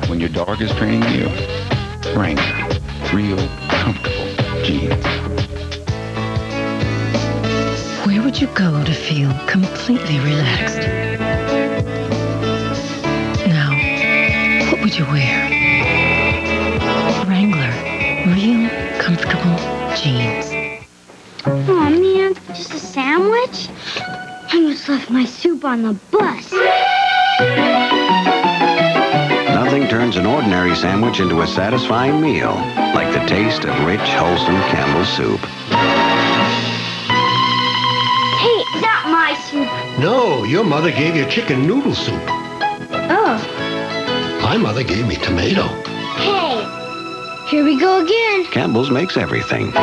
when your dog is training you. Wrangler, real comfortable jeans. Where would you go to feel completely relaxed? Now, what would you wear? Wrangler, real comfortable jeans. Oh man, just a sandwich? I almost left my soup on the bus. Nothing turns an ordinary sandwich into a satisfying meal, like the taste of rich, wholesome Campbell's soup. Hey, not my soup. No, your mother gave you chicken noodle soup. Oh. My mother gave me tomato. Hey, here we go again. Campbell's makes everything.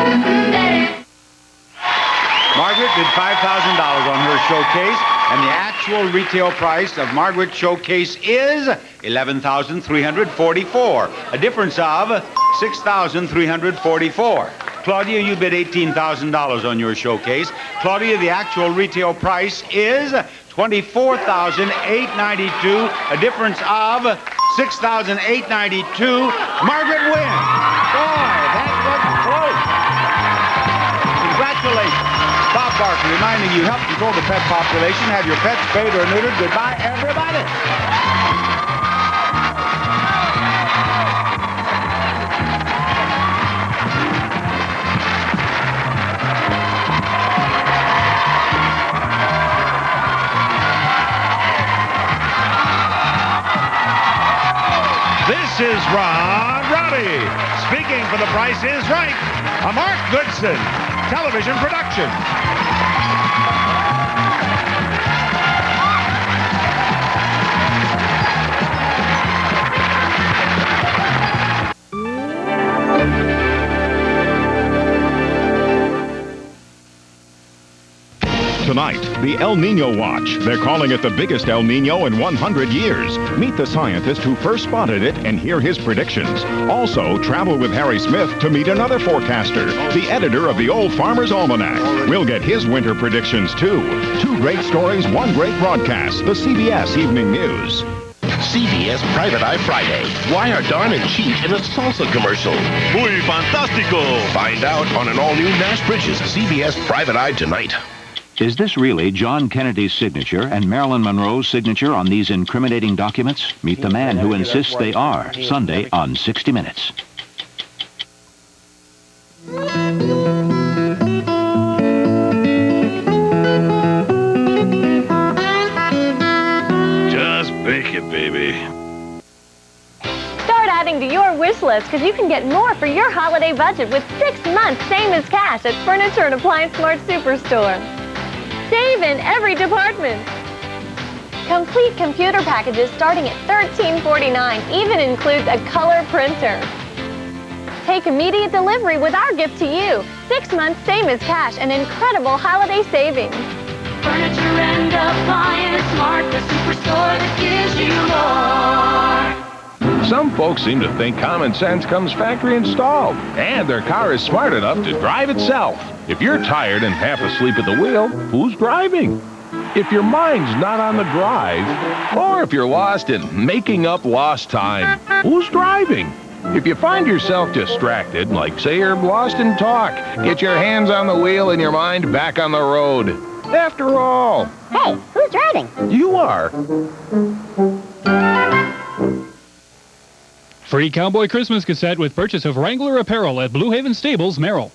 Margaret bid $5,000 on her showcase, and the actual retail price of Margaret's showcase is $11,344, a difference of $6,344. Claudia, you bid $18,000 on your showcase. Claudia, the actual retail price is $24,892, a difference of $6,892. Margaret wins. Boy, that was close. Congratulations. Bob Barker reminding you, help control the pet population. Have your pets spayed or neutered. Goodbye, everybody. This is Ron Rowdy, speaking for The Price is Right, a Mark Goodson television production. Tonight, the El Nino Watch. They're calling it the biggest El Nino in 100 years. Meet the scientist who first spotted it and hear his predictions. Also, travel with Harry Smith to meet another forecaster, the editor of the Old Farmer's Almanac. We'll get his winter predictions, too. 2 great stories, 1 great broadcast. The CBS Evening News. CBS Private Eye Friday. Why are Don and Cheech in a salsa commercial? Muy fantástico! Find out on an all-new Nash Bridges CBS Private Eye tonight. Is this really John Kennedy's signature and Marilyn Monroe's signature on these incriminating documents? Meet the man who insists they are. Sunday on 60 Minutes. Just bake it, baby. Start adding to your wish list because you can get more for your holiday budget with 6 months same as cash at Furniture and Appliance Mart Superstore. Save in every department. Complete computer packages starting at $13.49 even includes a color printer. Take immediate delivery with our gift to you. 6 months same as cash and incredible holiday savings. Furniture and Appliance Mart, the superstore that gives you more. Some folks seem to think common sense comes factory installed, and their car is smart enough to drive itself. If you're tired and half asleep at the wheel, who's driving? If your mind's not on the drive, or if you're lost in making up lost time, who's driving? If you find yourself distracted, like say you're lost in talk, get your hands on the wheel and your mind back on the road. After all... Hey, who's driving? You are. Free Cowboy Christmas cassette with purchase of Wrangler apparel at Blue Haven Stables, Merrill.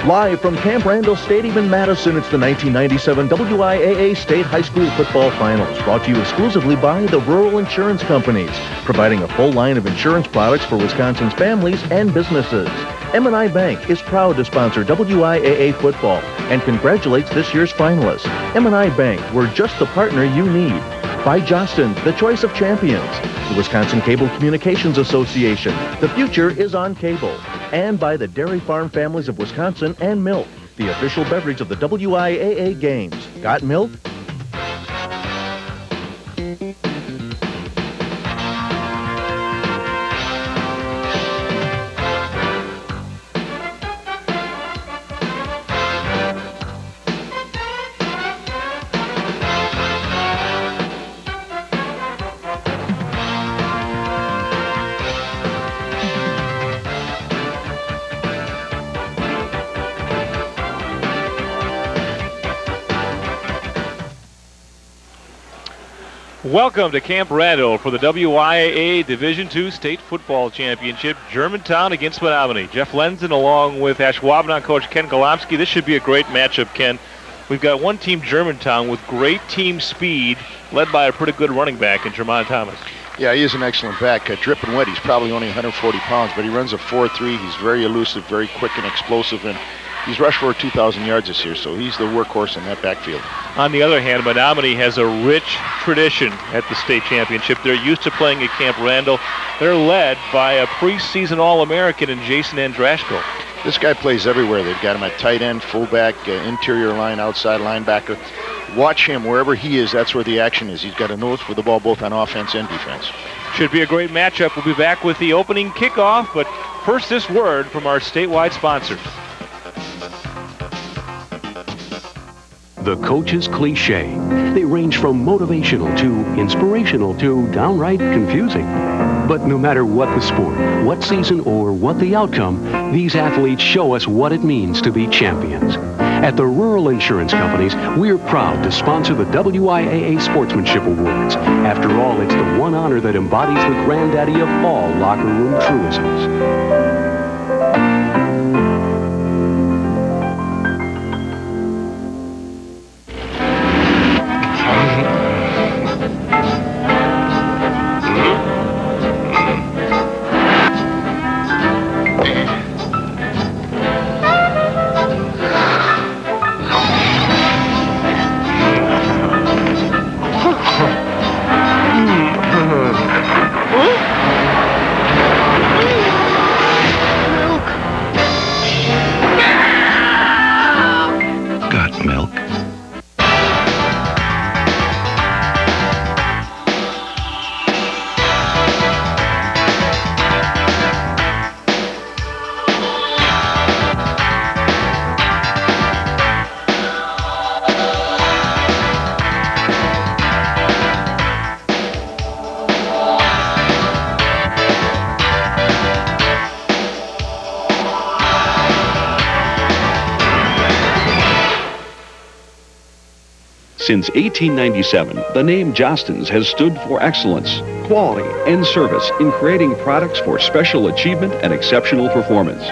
Live from Camp Randall Stadium in Madison, it's the 1997 WIAA State High School Football Finals, brought to you exclusively by the Rural Insurance Companies, providing a full line of insurance products for Wisconsin's families and businesses. M&I Bank is proud to sponsor WIAA football and congratulates this year's finalists. M&I Bank, we're just the partner you need. By Jostens, the choice of champions. The Wisconsin Cable Communications Association, the future is on cable. And by the Dairy Farm Families of Wisconsin and Milk, the official beverage of the WIAA games. Got milk? Welcome to Camp Randall for the WIAA Division II State Football Championship. Germantown against Menomonie. Jeff Lenzen along with Ashwaubenon coach Ken Golomsky. This should be a great matchup, Ken. We've got one team, Germantown, with great team speed, led by a pretty good running back in Jermon Thomas. Yeah, he is an excellent back. Dripping wet. He's probably only 140 pounds, but he runs a 4.3. He's very elusive, very quick and explosive, and he's rushed for 2,000 yards this year, so he's the workhorse in that backfield. On the other hand, Menomonie has a rich tradition at the state championship. They're used to playing at Camp Randall. They're led by a preseason All-American in Jason Andrashko. This guy plays everywhere. They've got him at tight end, fullback, interior line, outside linebacker. Watch him wherever he is. That's where the action is. He's got a nose for the ball both on offense and defense. Should be a great matchup. We'll be back with the opening kickoff, but first this word from our statewide sponsors. The coach's cliche. They range from motivational to inspirational to downright confusing. But no matter what the sport, what season, or what the outcome, these athletes show us what it means to be champions. At the Rural Insurance Companies, we're proud to sponsor the WIAA Sportsmanship Awards. After all, it's the one honor that embodies the granddaddy of all locker room truisms. Since 1897, the name Jostens has stood for excellence, quality, and service in creating products for special achievement and exceptional performance.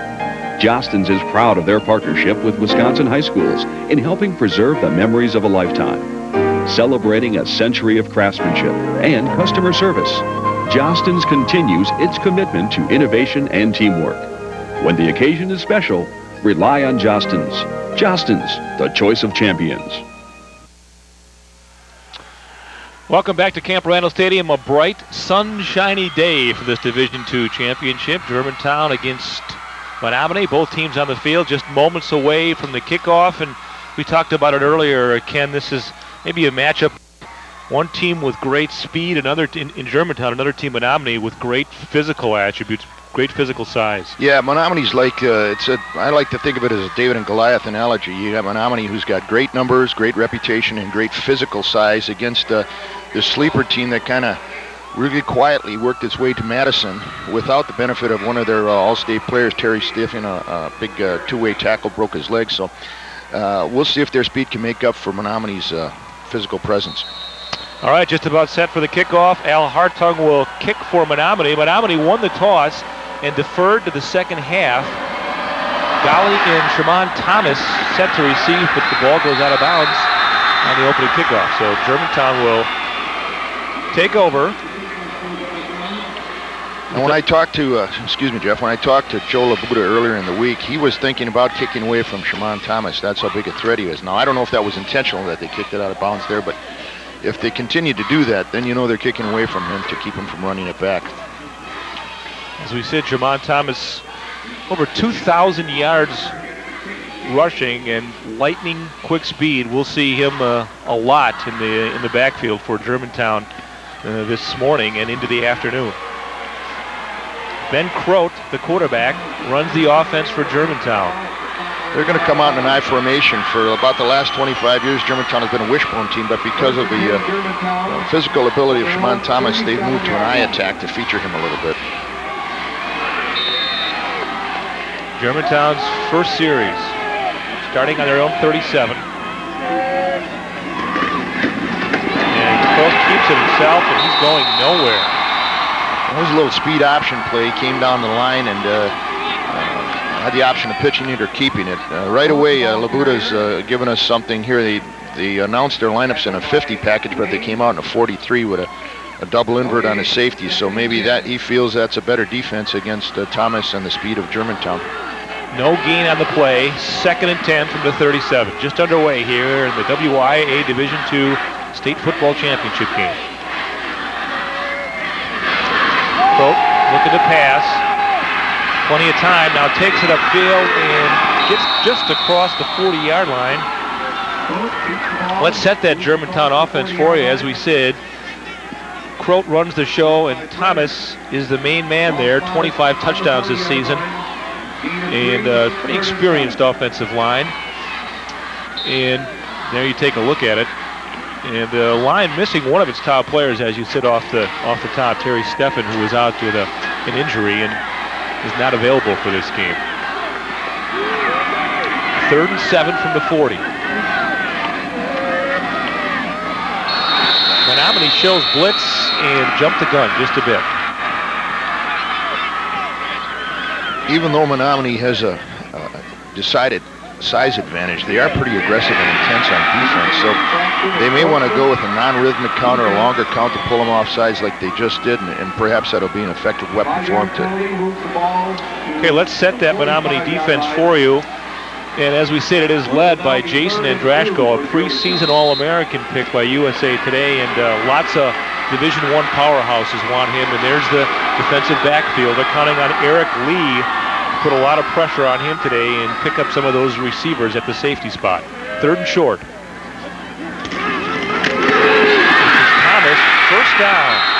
Jostens is proud of their partnership with Wisconsin high schools in helping preserve the memories of a lifetime. Celebrating a century of craftsmanship and customer service, Jostens continues its commitment to innovation and teamwork. When the occasion is special, rely on Jostens. Jostens, the choice of champions. Welcome back to Camp Randall Stadium. A bright, sunshiny day for this Division II championship. Germantown against Menomonie. Both teams on the field, just moments away from the kickoff. And we talked about it earlier, Ken. This is maybe a matchup. One team with great speed, another in Germantown, another team, Menomonie, with great physical attributes, great physical size. Yeah, Menomonie's like, I like to think of it as a David and Goliath analogy. You have Menomonie who's got great numbers, great reputation, and great physical size against the sleeper team that kind of really quietly worked its way to Madison without the benefit of one of their all-state players, Terry Stiffin, a big two-way tackle, broke his leg. So we'll see if their speed can make up for Menomonie's physical presence. All right, just about set for the kickoff. Al Hartung will kick for Menomonie. Menomonie won the toss and deferred to the second half. Golly and Jermon Thomas set to receive, but the ball goes out of bounds on the opening kickoff. So Germantown will take over. And when I talked to, excuse me, Jeff, when I talked to Joe Labuda earlier in the week, he was thinking about kicking away from Jermon Thomas. That's how big a threat he is. Now, I don't know if that was intentional that they kicked it out of bounds there, but if they continue to do that, then you know they're kicking away from him to keep him from running it back. As we said, Jermon Thomas, over 2,000 yards rushing and lightning quick speed. We'll see him a lot in the backfield for Germantown this morning and into the afternoon. Ben Croat, the quarterback, runs the offense for Germantown. They're going to come out in an I formation. For about the last 25 years, Germantown has been a wishbone team, but because of the physical ability of Jermon Thomas, they've moved to an I attack to feature him a little bit. Germantown's first series, starting on their own 37. And Croat keeps it himself, and he's going nowhere. That was a little speed option play. He came down the line and had the option of pitching it or keeping it. Right away, Labuda's given us something here. They announced their lineups in a 50 package, but they came out in a 43 with a double invert on his safety. So maybe that he feels that's a better defense against Thomas and the speed of Germantown. No gain on the play. 2nd and 10 from the 37. Just underway here in the WIAA Division II State Football Championship game. Croat looking to pass. Plenty of time. Now takes it upfield and gets just across the 40-yard line. Let's set that Germantown offense for you. As we said, Croat runs the show, and Thomas is the main man there. 25 touchdowns this season. And pretty experienced offensive line. And there you take a look at it. And the line missing one of its top players, as you said off the top, Terry Steffen, who was out with an injury and is not available for this game. 3rd and 7 from the 40. Menomonie shows blitz and jumped the gun just a bit. Even though Menomonie has a decided size advantage, they are pretty aggressive and intense on defense, so they may want to go with a non-rhythmic count or a longer count to pull them off sides like they just did, and perhaps that'll be an effective weapon for them to. Okay, let's set that Menomonie defense for you. And as we said, it is led by Jason Andrashko, a preseason All-American pick by USA Today, and lots of Division I powerhouses want him, and there's the defensive backfield. They're counting on Eric Lee to put a lot of pressure on him today and pick up some of those receivers at the safety spot. 3rd and short. Thomas, 1st down.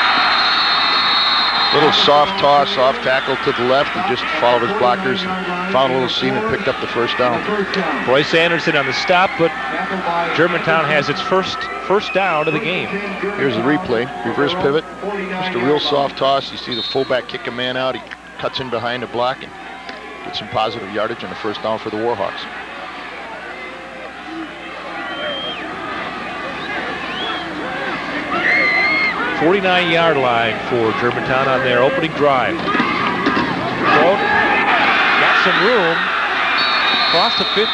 Little soft toss, off tackle to the left. He just followed his blockers, found a little seam, and picked up the 1st down. Bryce Anderson on the stop, but Germantown has its first down of the game. Here's the replay. Reverse pivot. Just a real soft toss. You see the fullback kick a man out. He cuts in behind the block and gets some positive yardage on the 1st down for the Warhawks. .49-yard line for Germantown on their opening drive. Croat got some room. Crossed the 50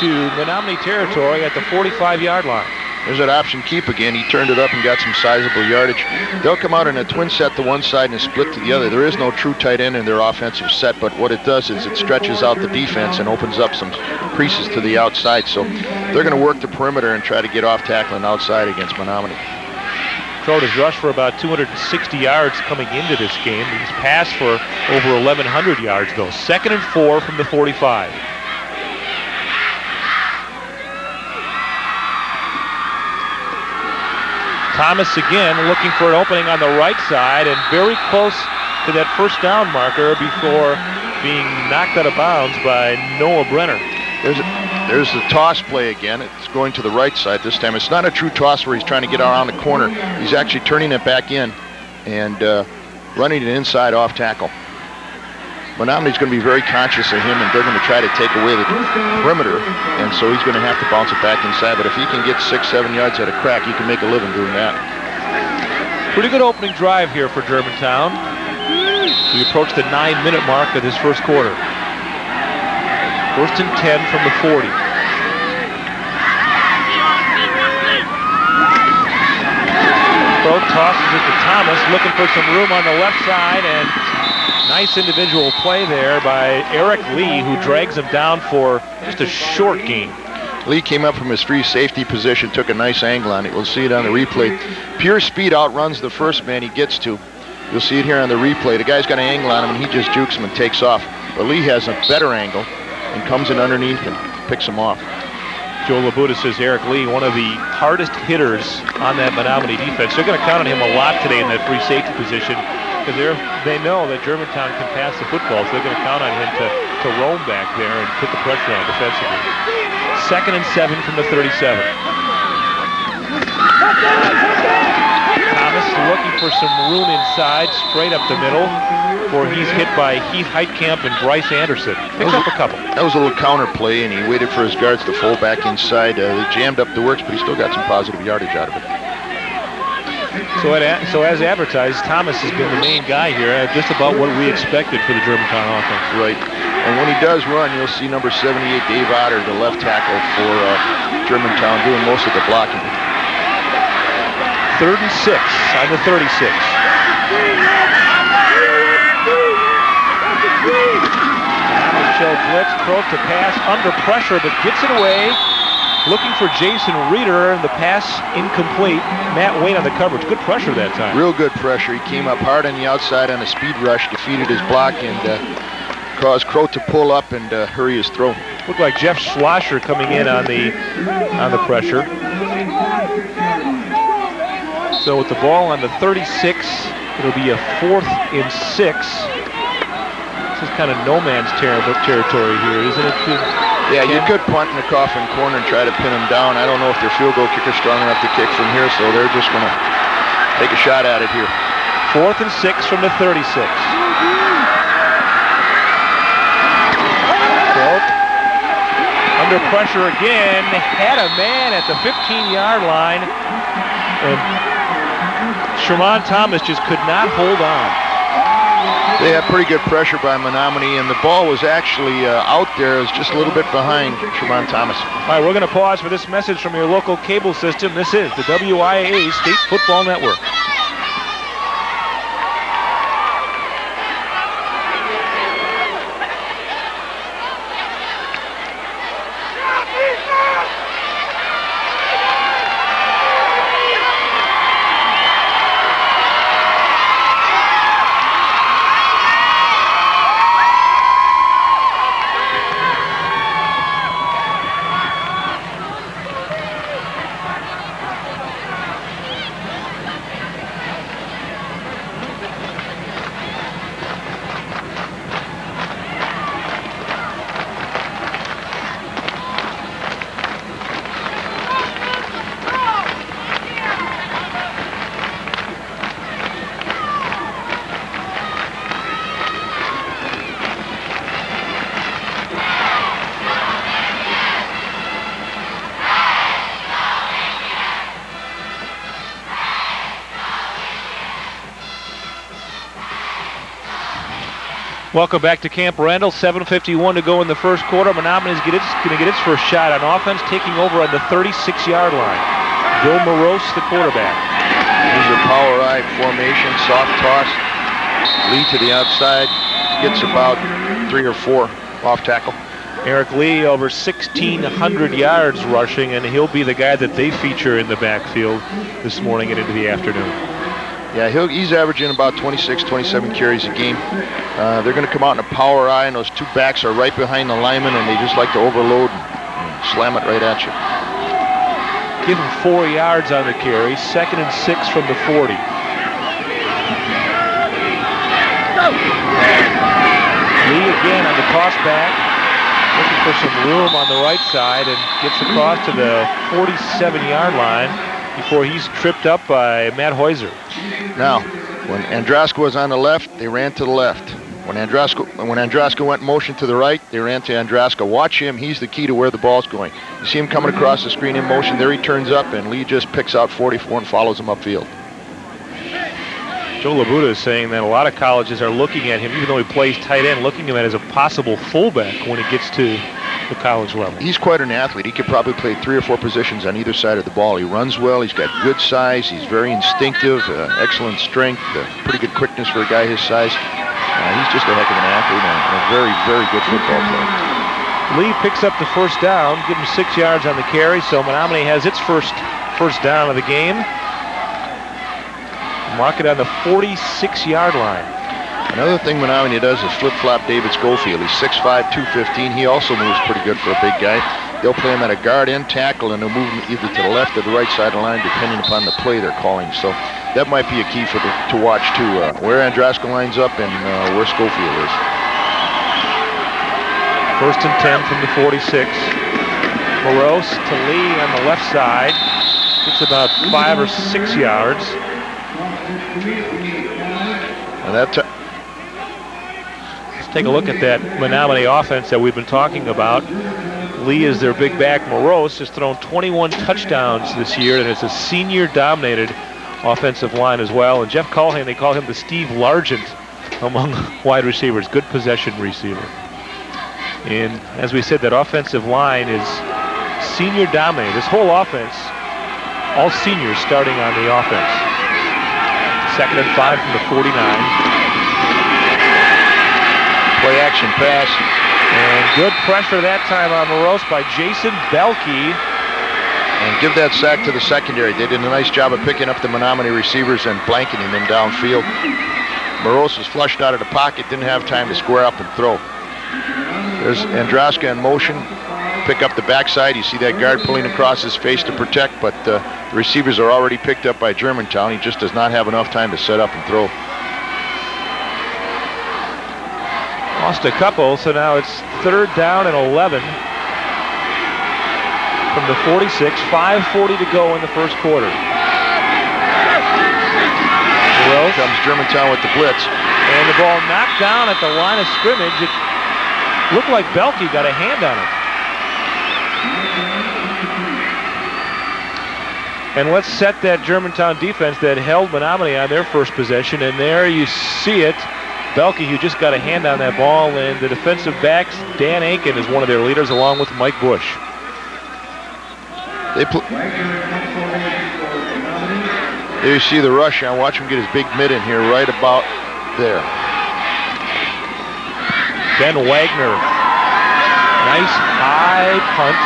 to Menomonie territory at the 45-yard line. There's that option keep again. He turned it up and got some sizable yardage. They'll come out in a twin set to one side and a split to the other. There is no true tight end in their offensive set, but what it does is it stretches out the defense and opens up some creases to the outside. So they're going to work the perimeter and try to get off tackling outside against Menomonie. Croat has rushed for about 260 yards coming into this game. He's passed for over 1,100 yards, though. 2nd and 4 from the 45. Thomas again looking for an opening on the right side and very close to that 1st down marker before being knocked out of bounds by Noah Brenner. There's the toss play again. It's going to the right side this time. It's not a true toss where he's trying to get around the corner. He's actually turning it back in and running it inside off tackle. Menomonie's going to be very conscious of him, and they're going to try to take away the perimeter, and so he's going to have to bounce it back inside. But if he can get 6-7 yards at a crack, he can make a living doing that. Pretty good opening drive here for Germantown. We approach the 9-minute mark of this first quarter. 1st and 10 from the 40. Croat tosses it to Thomas, looking for some room on the left side, and nice individual play there by Eric Lee, who drags him down for just a short gain. Lee came up from his free safety position, took a nice angle on it. We'll see it on the replay. Pure speed outruns the first man he gets to. You'll see it here on the replay. The guy's got an angle on him, and he just jukes him and takes off. But Lee has a better angle and comes in underneath and picks him off. Joe Labuda says Eric Lee, one of the hardest hitters on that Menomonie defense. They're going to count on him a lot today in that free safety position because they know that Germantown can pass the football, so they're going to count on him to roam back there and put the pressure on defensively. 2nd and 7 from the 37. Thomas looking for some room inside, straight up the middle, where he's hit by Heath Heitkamp and Bryce Anderson. Picks up a couple. That was a little counter play, and he waited for his guards to fall back inside. They jammed up the works, but he still got some positive yardage out of it. So as advertised, Thomas has been the main guy here, just about what we expected for the Germantown offense. Right. And when he does run, you'll see number 78, Dave Otter, the left tackle for Germantown, doing most of the blocking. 3rd and 6 on the 36. Show blitz, Croak to pass under pressure, but gets it away. Looking for Jason Reeder, and the pass incomplete. Matt Wayne on the coverage. Good pressure that time. Real good pressure. He came up hard on the outside on a speed rush, defeated his block, and caused Croak to pull up and hurry his throw. Looked like Jeff Schlosser coming in on the pressure. So with the ball on the 36, it'll be a 4th and 6. This is kind of no man's territory here, isn't it? Yeah, you could punt in the coffin corner and try to pin him down. I don't know if their field goal kicker's strong enough to kick from here, so they're just going to take a shot at it here. 4th and 6 from the 36. Croak under pressure again, had a man at the 15-yard line, and Sherman Thomas just could not hold on. They had pretty good pressure by Menomonie, and the ball was actually out there. It was just a little bit behind Sherman Thomas. All right, we're going to pause for this message from your local cable system. This is the WIAA State Football Network. Welcome back to Camp Randall. 7:51 to go in the first quarter. Menomonie is going to get its first shot on offense, taking over on the 36-yard line. Bill Morose, the quarterback. Here's a power I formation, soft toss. Lee to the outside. Gets about 3 or 4 off tackle. Eric Lee over 1,600 yards rushing, and he'll be the guy that they feature in the backfield this morning and into the afternoon. Yeah, he's averaging about 26, 27 carries a game. They're going to come out in a power I, and those 2 backs are right behind the lineman, and they just like to overload and slam it right at you. Give him 4 yards on the carry. 2nd and 6 from the 40. Lee again on the toss back, looking for some room on the right side, and gets across to the 47-yard line before he's tripped up by Matt Heuser. Now, when Andraska was on the left, they ran to the left. When Andraska went motion to the right, they ran to Andraska. Watch him. He's the key to where the ball's going. You see him coming across the screen in motion. There he turns up, and Lee just picks out 44 and follows him upfield. Joe Labuda is saying that a lot of colleges are looking at him, even though he plays tight end, looking at him as a possible fullback when he gets to the college level. He's quite an athlete. He could probably play 3 or 4 positions on either side of the ball. He runs well. He's got good size. He's very instinctive, excellent strength, pretty good quickness for a guy his size. He's just a heck of an athlete and a very, very good football player. Lee picks up the first down, give him 6 yards on the carry, so Menomonie has its first down of the game. Mark it on the 46-yard line. Another thing Menomonie does is flip-flop David Schofield. He's 6'5", 215. He also moves pretty good for a big guy. They'll play him at a guard and tackle, and they'll move him either to the left or the right side of the line, depending upon the play they're calling. So that might be a key to watch, too, where Andraska lines up and where Schofield is. 1st and 10 from the 46. Morose to Lee on the left side. It's about 5 or 6 yards. And let's take a look at that Menomonie offense that we've been talking about. Lee is their big back. Morose has thrown 21 touchdowns this year, and it's a senior-dominated offensive line as well. And Jeff Callahan, they call him the Steve Largent among wide receivers. Good possession receiver. And as we said, that offensive line is senior dominated. This whole offense, all seniors starting on the offense. 2nd and 5 from the 49. Play action pass. And good pressure that time on Morose by Jason Belkey. And give that sack to the secondary. They did a nice job of picking up the Menomonie receivers and blanking him in downfield. Morose was flushed out of the pocket, didn't have time to square up and throw. There's Androska in motion. Pick up the backside. You see that guard pulling across his face to protect, but the receivers are already picked up by Germantown. He just does not have enough time to set up and throw. Lost a couple, so now it's 3rd down and 11 from the 46. 5:40 to go in the first quarter. Here comes Germantown with the blitz. And the ball knocked down at the line of scrimmage. It looked like Belkey got a hand on it. And let's set that Germantown defense that held Menomonie on their first possession. And there you see it. Belkey, who just got a hand on that ball, and the defensive backs, Dan Aiken is one of their leaders, along with Mike Bush. There you see the rush. Now watch him get his big mid in here right about there. Ben Wagner. Nice high punt.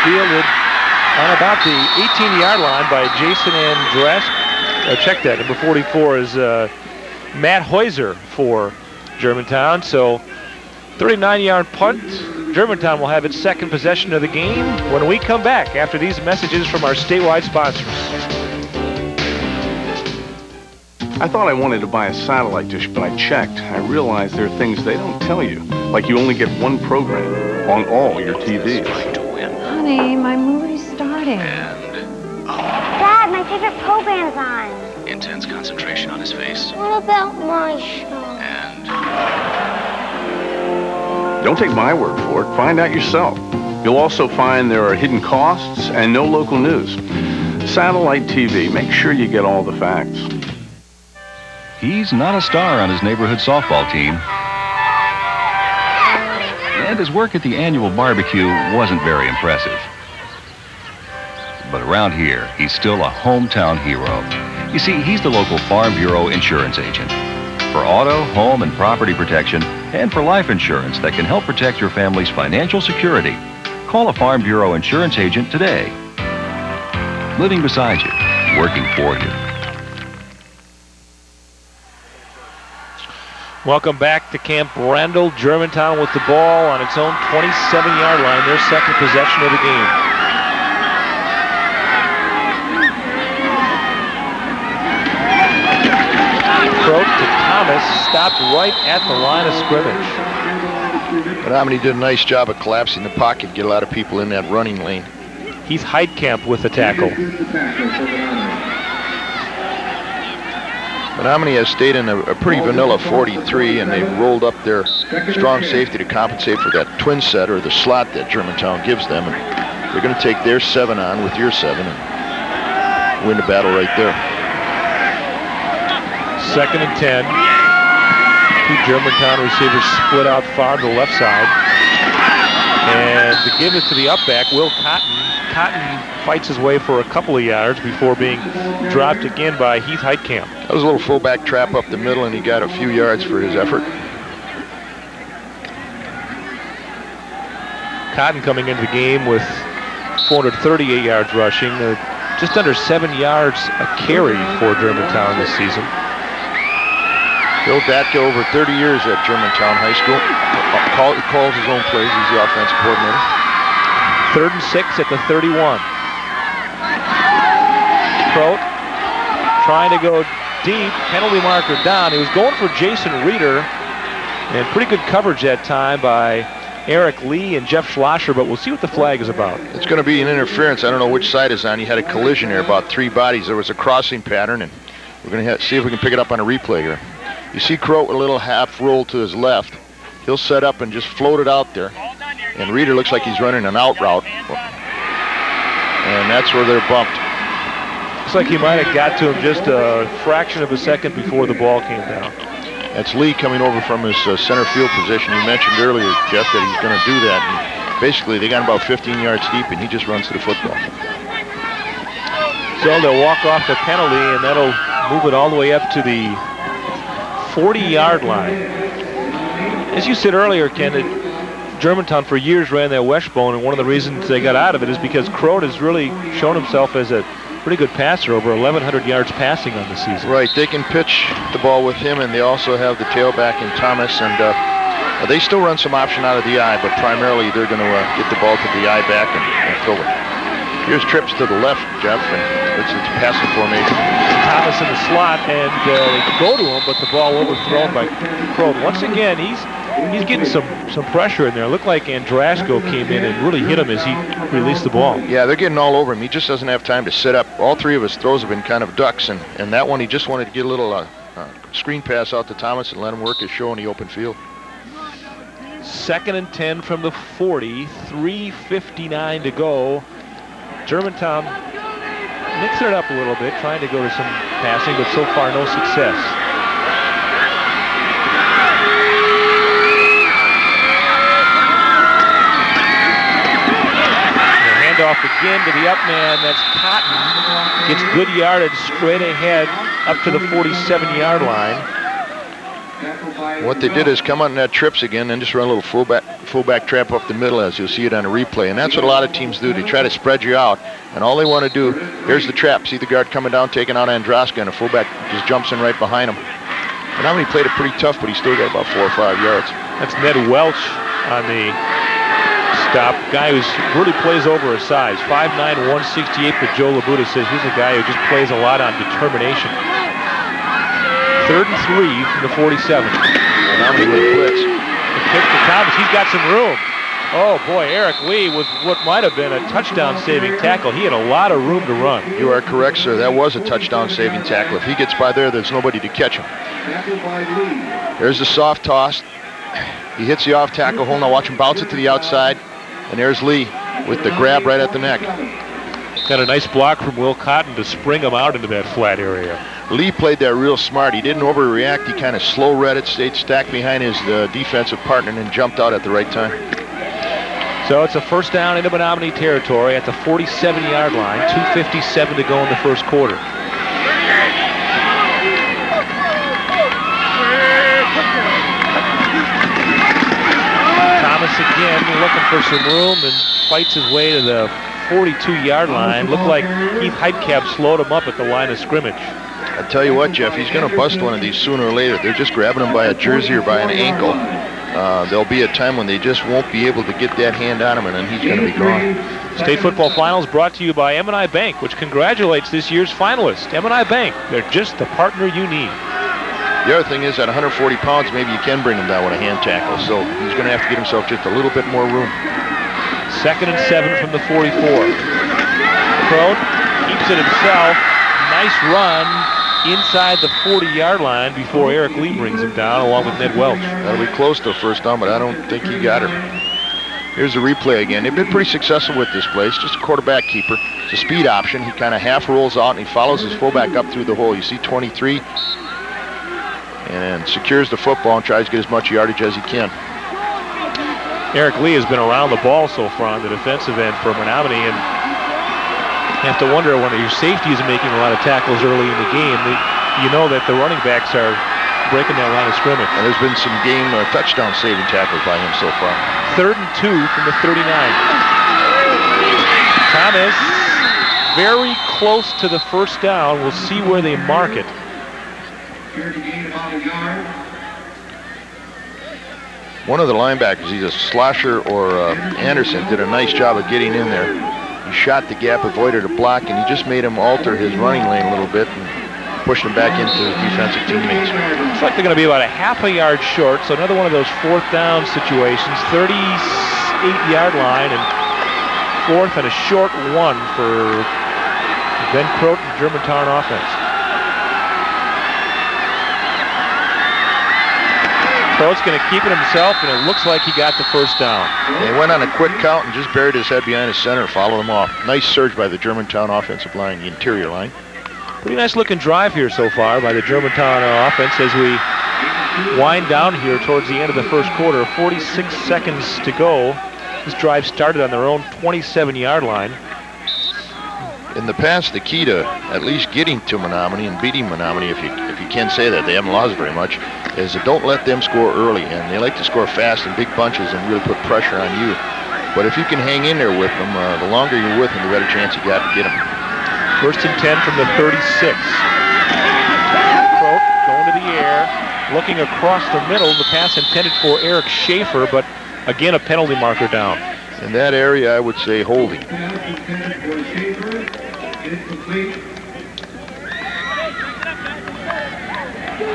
Fielded on about the 18-yard line by Jason Andresk. Check that. Number 44 is Matt Heuser for Germantown. So 39-yard punt. Germantown will have its second possession of the game when we come back after these messages from our statewide sponsors. I thought I wanted to buy a satellite dish, but I checked. I realized there are things they don't tell you, like you only get one program on all your TVs. Honey, my movie's starting. Dad, my favorite program's on. Intense concentration on his face. What about my show? Don't take my word for it. Find out yourself. You'll also find there are hidden costs and no local news. Satellite TV, make sure you get all the facts. He's not a star on his neighborhood softball team. And his work at the annual barbecue wasn't very impressive. But around here, he's still a hometown hero. You see, he's the local Farm Bureau insurance agent. For auto, home, and property protection, and for life insurance that can help protect your family's financial security. Call a Farm Bureau insurance agent today. Living beside you, working for you. Welcome back to Camp Randall. Germantown with the ball on its own 27-yard line, their second possession of the game. Croak to Thomas, stopped right at the line of scrimmage. Menomonie did a nice job of collapsing the pocket, get a lot of people in that running lane. Heath Heitkamp with the tackle. Menomonie has stayed in a pretty vanilla 43, and they've rolled up their strong safety to compensate for that twin set or the slot that Germantown gives them. And they're going to take their 7 on with your 7 and win the battle right there. 2nd and 10. Two Germantown receivers split out far to the left side. And to give it to the upback, Will Cotton. Cotton fights his way for a couple of yards before being dropped again by Heath Heitkamp. That was a little fullback trap up the middle, and he got a few yards for his effort. Cotton coming into the game with 438 yards rushing, just under 7 yards a carry for Germantown this season. Bill Datka, over 30 years at Germantown High School. Calls his own plays. He's the offensive coordinator. 3rd and 6 at the 31. Croat trying to go deep. Penalty marker down. He was going for Jason Reeder. And pretty good coverage that time by Eric Lee and Jeff Schlosser, but we'll see what the flag is about. It's going to be an interference. I don't know which side is on. You had a collision there, about 3 bodies. There was a crossing pattern, and we're going to see if we can pick it up on a replay here. You see Croat with a little half roll to his left. He'll set up and just float it out there. And Reeder looks like he's running an out route. And that's where they're bumped. Looks like he might have got to him just a fraction of a second before the ball came down. That's Lee coming over from his center field position. You mentioned earlier, Jeff, that he's going to do that. And basically, they got him about 15 yards deep, and he just runs to the football. So they'll walk off the penalty, and that'll move it all the way up to the 40-yard line. As you said earlier, Ken, Germantown for years ran their wishbone, and one of the reasons they got out of it is because Croat has really shown himself as a pretty good passer, over 1,100 yards passing on the season. Right, they can pitch the ball with him, and they also have the tailback in Thomas, and they still run some option out of the eye, but primarily they're going to get the ball to the eye back and throw it. Here's trips to the left, Jeff, and it's passing formation. Thomas in the slot, and they go to him, but the ball overthrown by Croat. Once again, he's getting some pressure in there. It looked like Andrashko came in and really hit him as he released the ball. Yeah, they're getting all over him. He just doesn't have time to sit up. All three of his throws have been kind of ducks, and that one he just wanted to get a little screen pass out to Thomas and let him work his show in the open field. 2nd and 10 from the 40, 3:59 to go. Germantown mixing it up a little bit, trying to go to some passing, but so far no success. Off again to the up man, that's Cotton. Gets good yardage straight ahead up to the 47-yard line. What they did is come on that trips again and just run a little fullback trap up the middle, as you'll see it on a replay. And that's what a lot of teams do. They try to spread you out. And all they want to do, here's the trap. See the guard coming down, taking out Andrashko, and a fullback just jumps in right behind him. And Menomonie played it pretty tough, but he still got about 4 or 5 yards. That's Ned Welch on the stop. Guy who really plays over his size. 5'9", 168, but Joe Labuda says he's a guy who just plays a lot on determination. 3rd and 3 from the 47. Menomonie with blitz. The pitch to Thomas. He's got some room. Oh, boy, Eric Lee with what might have been a touchdown-saving tackle. He had a lot of room to run. You are correct, sir. That was a touchdown-saving tackle. If he gets by there, there's nobody to catch him. There's the soft toss. He hits the off-tackle hole. Now watch him bounce it to the outside. And there's Lee with the grab right at the neck. Got a nice block from Will Cotton to spring him out into that flat area. Lee played that real smart. He didn't overreact. He kind of slow-read it, stayed stacked behind his defensive partner, and then jumped out at the right time. So it's a first down into Menomonie territory at the 47-yard line. 2:57 to go in the first quarter. Thomas again looking for some room and fights his way to the 42-yard line. Looked like Keith Heitkamp slowed him up at the line of scrimmage. I tell you what, Jeff, he's going to bust one of these sooner or later. They're just grabbing him by a jersey or by an ankle. There'll be a time when they just won't be able to get that hand on him, and then he's going to be gone. State Football Finals brought to you by M&I Bank, which congratulates this year's finalists. M&I Bank, they're just the partner you need. The other thing is, at 140 pounds, maybe you can bring him down with a hand tackle, so he's going to have to get himself just a little bit more room. 2nd and 7 from the 44. Croat keeps it himself. Nice run inside the 40-yard line before Eric Lee brings him down, along with Ned Welch. That'll be close to a first down, but I don't think he got her. Here's the replay again. They've been pretty successful with this play. It's just a quarterback keeper. It's a speed option. He kind of half rolls out, and he follows his fullback up through the hole. You see 23, and secures the football and tries to get as much yardage as he can. Eric Lee has been around the ball so far on the defensive end for Menomonie, and you have to wonder when your safety is making a lot of tackles early in the game. You know that the running backs are breaking that line of scrimmage. And there's been some game touchdown-saving tackles by him so far. 3rd and 2 from the 39. Thomas very close to the first down. We'll see where they mark it. One of the linebackers, either Slosher or Anderson, did a nice job of getting in there. He shot the gap, avoided a block, and he just made him alter his running lane a little bit and pushed him back into his defensive teammates. Looks like they're going to be about a half a yard short, so another one of those 4th down situations. 38-yard line, and 4th and a short one for Ben Croat and Germantown offense. Croat's going to keep it himself, and it looks like he got the first down. They went on a quick count and just buried his head behind his center and followed him off. Nice surge by the Germantown offensive line, the interior line. Pretty nice looking drive here so far by the Germantown offense as we wind down here towards the end of the first quarter. 46 seconds to go. This drive started on their own 27-yard line. In the past, the key to at least getting to Menomonie and beating Menomonie, if you can say that, they haven't lost very much, is to don't let them score early. And they like to score fast in big bunches and really put pressure on you. But if you can hang in there with them, the longer you're with them, the better chance you got to get them. First and 10 from the 36. Croak going to the air, looking across the middle. The pass intended for Eric Schaefer, but again a penalty marker down. In that area, I would say holding.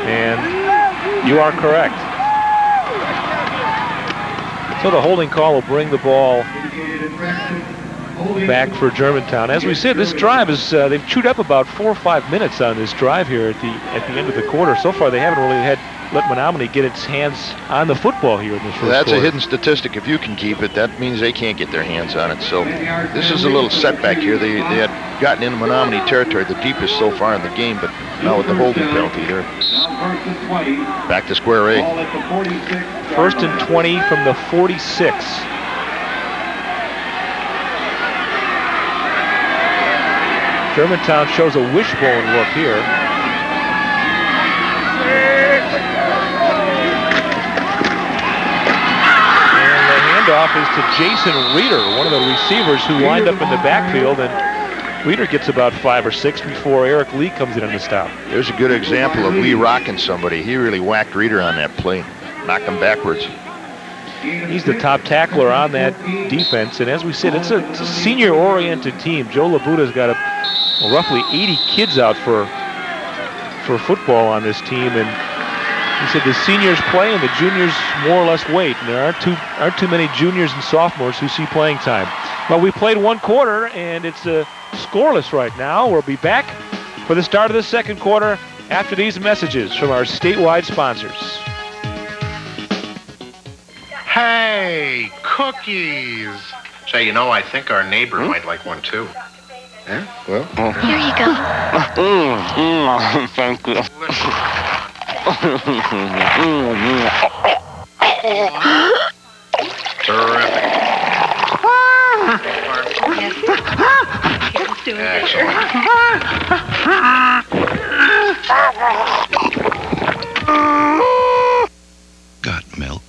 And you are correct. So the holding call will bring the ball back for Germantown. As we said, this drive is, they've chewed up about 4 or 5 minutes on this drive here at the end of the quarter. So far, they haven't really let Menomonie get its hands on the football here in this first That's quarter. a hidden statistic. If you can keep it, that means they can't get their hands on it. So this is a little setback here. They had gotten into Menomonie territory, the deepest so far in the game, but now with the holding penalty, they're back to square A. First and 20 from the 46. Germantown shows a wishbone look here. And the handoff is to Jason Reeder, one of the receivers who lined up in the backfield, and Reeder gets about 5 or 6 before Eric Lee comes in on the stop. There's a good example of Lee rocking somebody. He really whacked Reeder on that play, knocked him backwards. He's the top tackler on that defense, and as we said, it's a senior-oriented team. Joe Labuta's got roughly 80 kids out for football on this team, and he said the seniors play and the juniors more or less wait, and there aren't too many juniors and sophomores who see playing time. Well, we played one quarter, and it's scoreless right now. We'll be back for the start of the second quarter after these messages from our statewide sponsors. Hey, cookies! Say, you know, I think our neighbor might like one too. Yeah? Well, Here you go. thank you. Terrific. Got milk?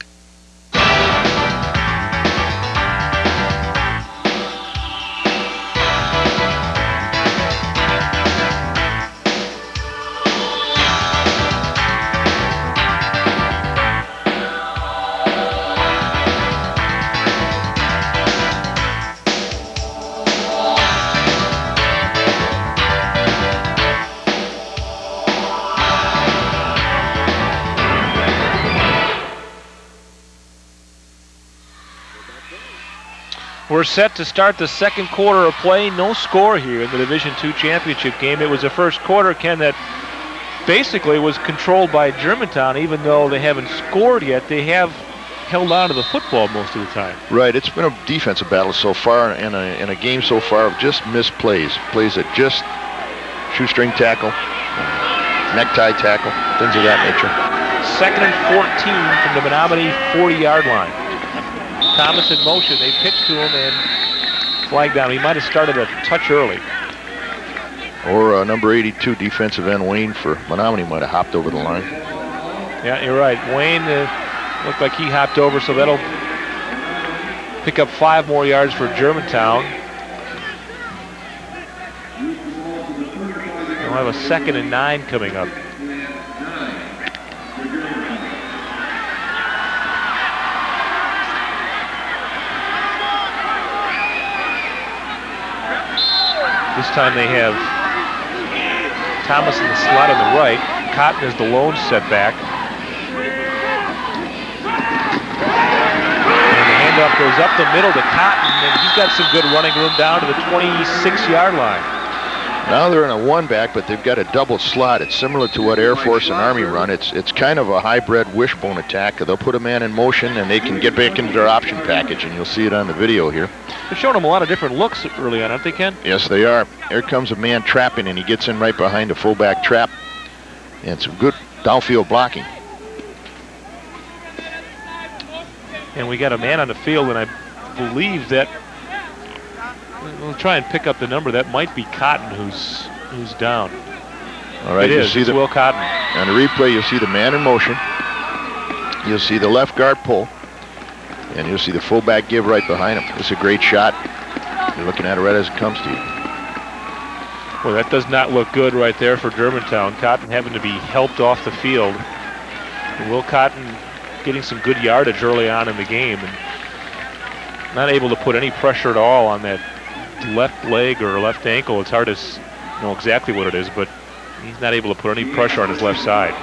We're set to start the second quarter of play. No score here in the Division II championship game. It was the first quarter, Ken, that basically was controlled by Germantown. Even though they haven't scored yet, they have held on to the football most of the time. Right, it's been a defensive battle so far, and a game so far of just missed plays. Plays that just shoestring tackle, necktie tackle, things of that nature. Second and 14 from the Menomonie 40-yard line. Thomas in motion. They pitch to him and flag down. He might have started a touch early. Or number 82, defensive end Wayne for Menomonie might have hopped over the line. Yeah, you're right. Wayne looked like he hopped over, so that'll pick up 5 more yards for Germantown. We'll have a 2nd and 9 coming up. This time they have Thomas in the slot on the right. Cotton is the lone setback. And the handoff goes up the middle to Cotton, and he's got some good running room down to the 26-yard line. Now they're in a one-back, but they've got a double slot. It's similar to what Air Force and Army run. It's kind of a hybrid wishbone attack. They'll put a man in motion, and they can get back into their option package, and you'll see it on the video here. They're showing them a lot of different looks early on, aren't they, Ken? Yes, they are. Here comes a man trapping, and he gets in right behind a fullback trap. And some good downfield blocking. And we got a man on the field, and I believe that we'll try and pick up the number. That might be Cotton who's down. All right, it's Will Cotton. On the replay, you'll see the man in motion. You'll see the left guard pull. And you'll see the fullback give right behind him. This is a great shot. You're looking at it right as it comes to you. Well, that does not look good right there for Germantown. Cotton having to be helped off the field. And Will Cotton getting some good yardage early on in the game and not able to put any pressure at all on that left leg or left ankle. It's hard to know exactly what it is, but he's not able to put any pressure on his left side.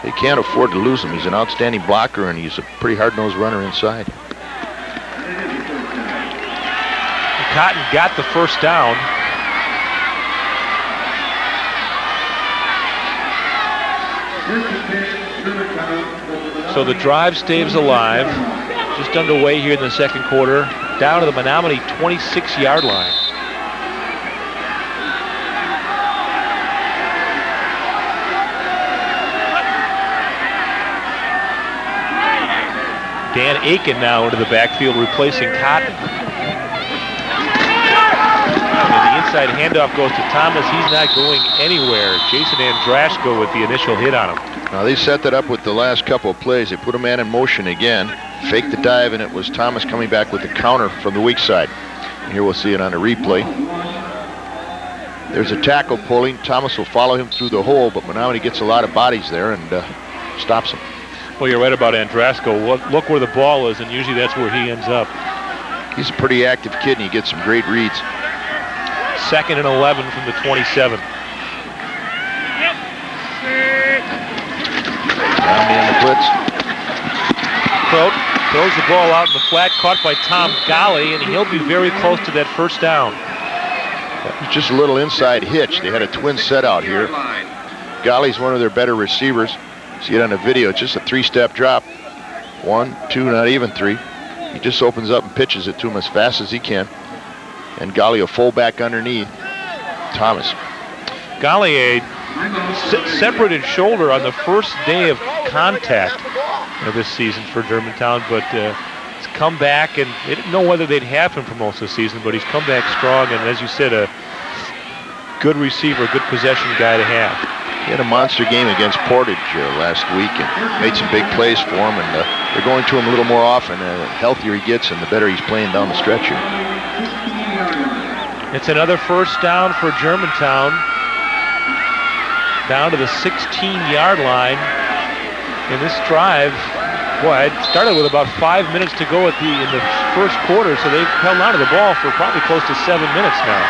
They can't afford to lose him. He's an outstanding blocker, and he's a pretty hard-nosed runner inside. Cotton got the first down. So the drive stays alive. Just underway here in the second quarter. Down to the Menomonie 26-yard line. Dan Aiken now into the backfield, replacing Cotton. And the inside handoff goes to Thomas. He's not going anywhere. Jason Andrashko with the initial hit on him. Now they set that up with the last couple of plays. They put a man in motion again, faked the dive, and it was Thomas coming back with the counter from the weak side. And here we'll see it on a replay. There's a tackle pulling. Thomas will follow him through the hole, but Menomonie gets a lot of bodies there and stops him. Well, you're right about Andrashko. Look where the ball is, and usually that's where he ends up. He's a pretty active kid, and he gets some great reads. 2nd and 11 from the 27. Romney on the blitz. Croat throws the ball out in the flat, caught by Tom Golly, and he'll be very close to that first down. Just a little inside hitch. They had a twin set out here. Golly's one of their better receivers. See it on the video. It's just a 3-step drop. 1, 2, not even 3. He just opens up and pitches it to him as fast as he can. And Golly a fullback underneath Thomas. Golly a separated shoulder on the first day of contact this season for Germantown, but he's come back, and they didn't know whether they'd have him for most of the season, but he's come back strong, and as you said, a good receiver, good possession guy to have. He had a monster game against Portage last week and made some big plays for him, and they're going to him a little more often. The healthier he gets and the better he's playing down the stretch here. It's another first down for Germantown. Down to the 16-yard line. In this drive, boy, it started with about 5 minutes to go in the first quarter, so they've held on to the ball for probably close to 7 minutes now.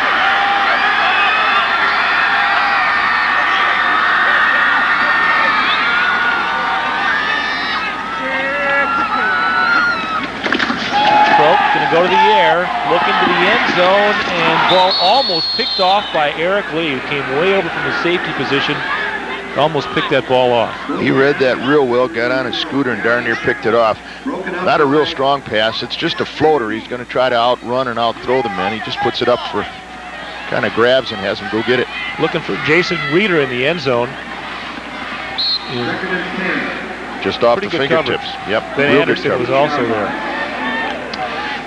Going to go to the air, look into the end zone, and ball almost picked off by Eric Lee, who came way over from the safety position, almost picked that ball off. He read that real well, got on his scooter and darn near picked it off. Not a real strong pass, it's just a floater. He's going to try to outrun and outthrow the man. He just puts it up for, kind of grabs and has him go get it. Looking for Jason Reeder in the end zone. Just off the fingertips. Yep. Ben Anderson was also there.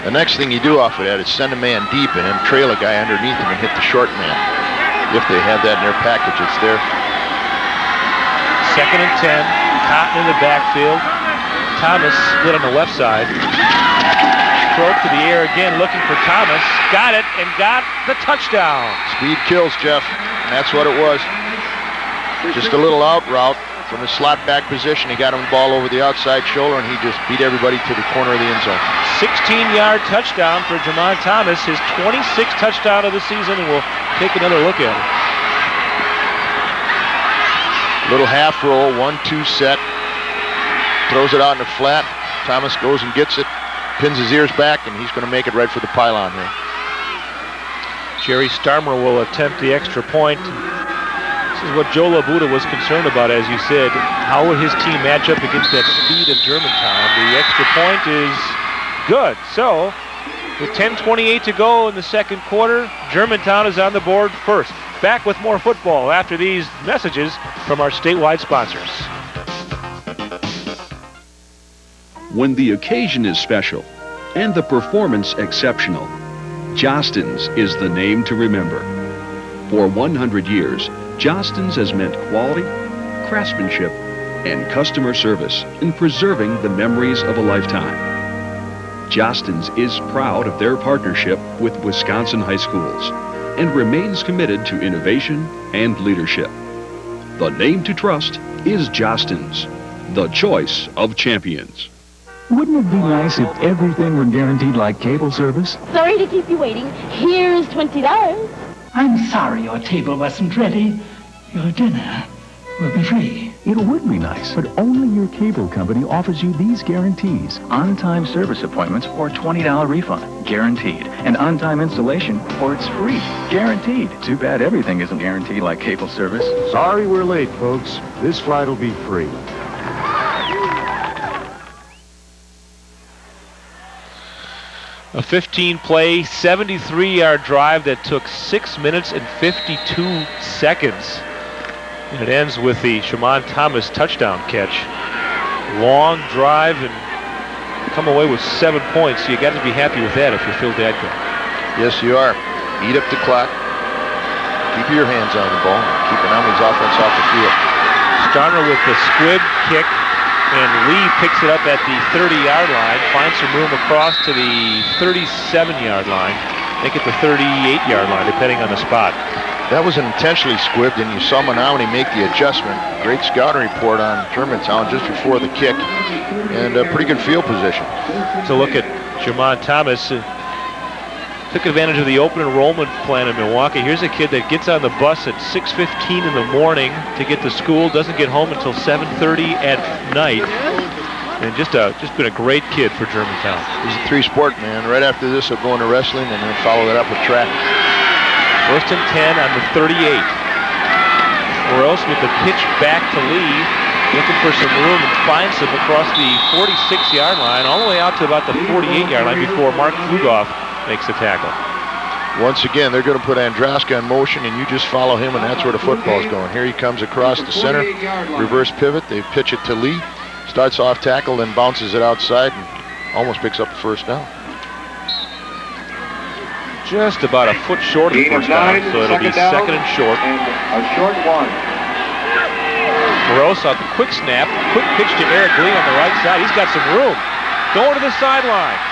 The next thing you do off of that is send a man deep and then trail a guy underneath him and hit the short man. If they have that in their package, it's there. 2nd and 10. Cotton in the backfield. Thomas split on the left side. Stroke to the air again, looking for Thomas. Got it and got the touchdown. Speed kills, Jeff. And that's what it was. Just a little out route from the slot back position. He got him the ball over the outside shoulder, and he just beat everybody to the corner of the end zone. 16-yard touchdown for Jamon Thomas, his 26th touchdown of the season, and we'll take another look at it. Little half roll, 1-2 set. Throws it out in the flat. Thomas goes and gets it, pins his ears back, and he's going to make it right for the pylon here. Jerry Starmer will attempt the extra point. This is what Joe Labuda was concerned about, as you said. How would his team match up against that speed of Germantown? The extra point is good. So, with 10:28 to go in the second quarter, Germantown is on the board first. Back with more football after these messages from our statewide sponsors. When the occasion is special and the performance exceptional, Jostens is the name to remember. For 100 years, Jostens has meant quality, craftsmanship, and customer service in preserving the memories of a lifetime. Jostens is proud of their partnership with Wisconsin high schools and remains committed to innovation and leadership. The name to trust is Jostens, the choice of champions. Wouldn't it be nice if everything were guaranteed like cable service? Sorry to keep you waiting. Here's $20. I'm sorry your table wasn't ready. Your dinner will be free. It would be nice, but only your cable company offers you these guarantees. On-time service appointments or $20 refund. Guaranteed. And on-time installation or it's free. Guaranteed. Too bad everything isn't guaranteed like cable service. Sorry we're late, folks. This flight will be free. A 15-play, 73-yard drive that took 6 minutes and 52 seconds. And it ends with the Shamon Thomas touchdown catch. Long drive and come away with 7 points. You got to be happy with that if you're Phil Dadko. Yes, you are. Eat up the clock. Keep your hands on the ball. Keep Menomonie's offense off the field. Starner with the squib kick. And Lee picks it up at the 30-yard line, finds some room across to the 37-yard line, make it the 38-yard line, depending on the spot. That was intentionally squibbed, and you saw Menomonie make the adjustment. Great scouting report on Germantown just before the kick, and a pretty good field position. So look at Shamon Thomas. Took advantage of the open enrollment plan in Milwaukee. Here's a kid that gets on the bus at 6:15 in the morning to get to school, doesn't get home until 7:30 at night. And just been a great kid for Germantown. He's a three-sport man. Right after this, he'll go into wrestling and then follow that up with track. First and 10 on the 38. Moros with the pitch back to Lee, looking for some room and finds him across the 46-yard line, all the way out to about the 48-yard line before Mark Flugoff makes the tackle. Once again, they're going to put Andraska in motion, and you just follow him, and that's where the football's going. Here he comes across the center, reverse pivot. They pitch it to Lee, starts off tackle, then bounces it outside, and almost picks up the first down. Just about a foot short of first down, so it'll be second and short. A short one. Moros off the quick snap, quick pitch to Eric Lee on the right side. He's got some room. Going to the sidelines.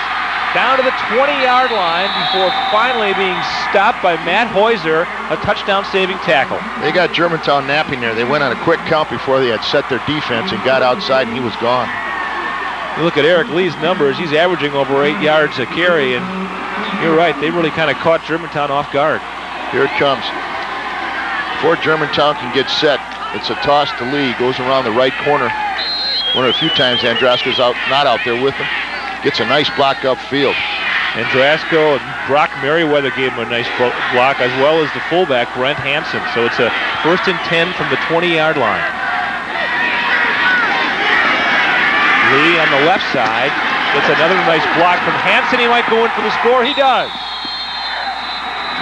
Down to the 20-yard line before finally being stopped by Matt Heuser, a touchdown-saving tackle. They got Germantown napping there. They went on a quick count before they had set their defense and got outside, and he was gone. You look at Eric Lee's numbers. He's averaging over 8 yards a carry, and you're right. They really kind of caught Germantown off guard. Here it comes. Before Germantown can get set, it's a toss to Lee. Goes around the right corner. One of the few times Andraska's not out there with him. Gets a nice block upfield. Andrasko and Brock Merriweather gave him a nice block, as well as the fullback, Brent Hansen. So it's a first and 10 from the 20-yard line. Lee on the left side gets another nice block from Hansen. He might go in for the score. He does.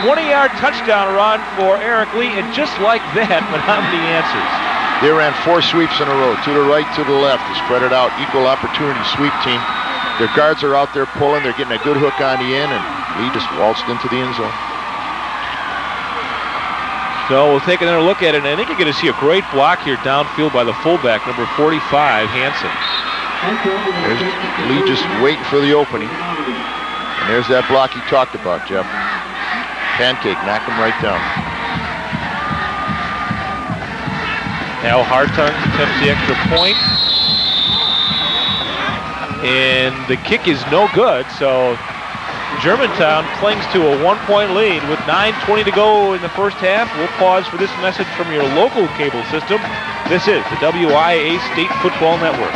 20-yard touchdown run for Eric Lee, and just like that, Menomonie answers. They ran 4 sweeps in a row, to the right, to the left. They spread it out, equal opportunity sweep team. Their guards are out there pulling. They're getting a good hook on the end, and Lee just waltzed into the end zone. So we'll take another look at it, and I think you're going to see a great block here downfield by the fullback, number 45, Hansen. There's Lee just waiting for the opening. And there's that block he talked about, Jeff. Pancake, knocked him right down. Now Hartung attempts the extra point. And the kick is no good, so Germantown clings to a 1-point lead with 9:20 to go in the first half. We'll pause for this message from your local cable system. This is the WIAA State Football Network.